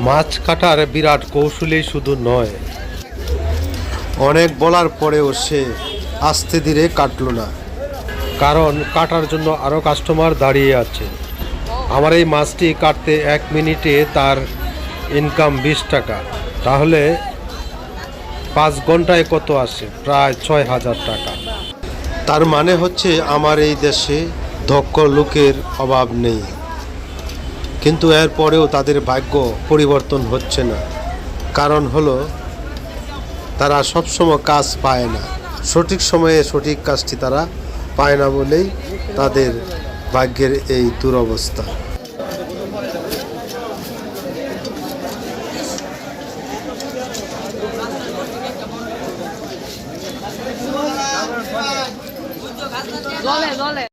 মাছ কাটার বিরাট কৌশলী শুধু নয়, অনেক বলার পরেও সে আস্তে ধীরে কাটল না, কারণ কাটার জন্য আরও কাস্টমার দাঁড়িয়ে আছে। আমার এই মাছটি কাটতে 1 মিনিটে তার ইনকাম 20 টাকা, তাহলে 5 ঘন্টায় কত আসে? প্রায় 6,000 টাকা। তার মানে হচ্ছে আমার এই দেশে দক্ষ লোকের অভাব নেই, কিন্তু এরপরেও তাদের ভাগ্য পরিবর্তন হচ্ছে না। কারণ হলো তারা সবসময় কাজ পায় না, সঠিক সময়ে সঠিক কাজটি তারা পায় না বলেই তাদের ভাগ্যের এই দুরবস্থা। জলে